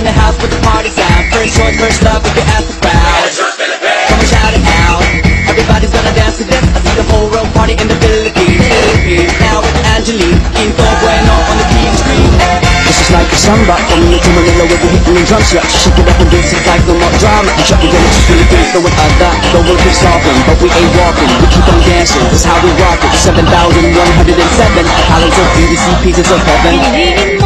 the house with the party sound. First choice, first love, if you ask the crowd. Come on, shout it out. Everybody's gonna dance to this. I see the whole world party in the Philippines. Now with Angelique, Quinto Bueno on the King Street. This is like a samba, coming into Manila with the hitting and drum slap. Shake it up and dance it like no more drama. And shut it down, it's Philippines, throwing a dot. The world keeps talking, but we ain't walking. We keep on dancing, this is how we rock it. 7,107 islands of beauty, see pieces of heaven.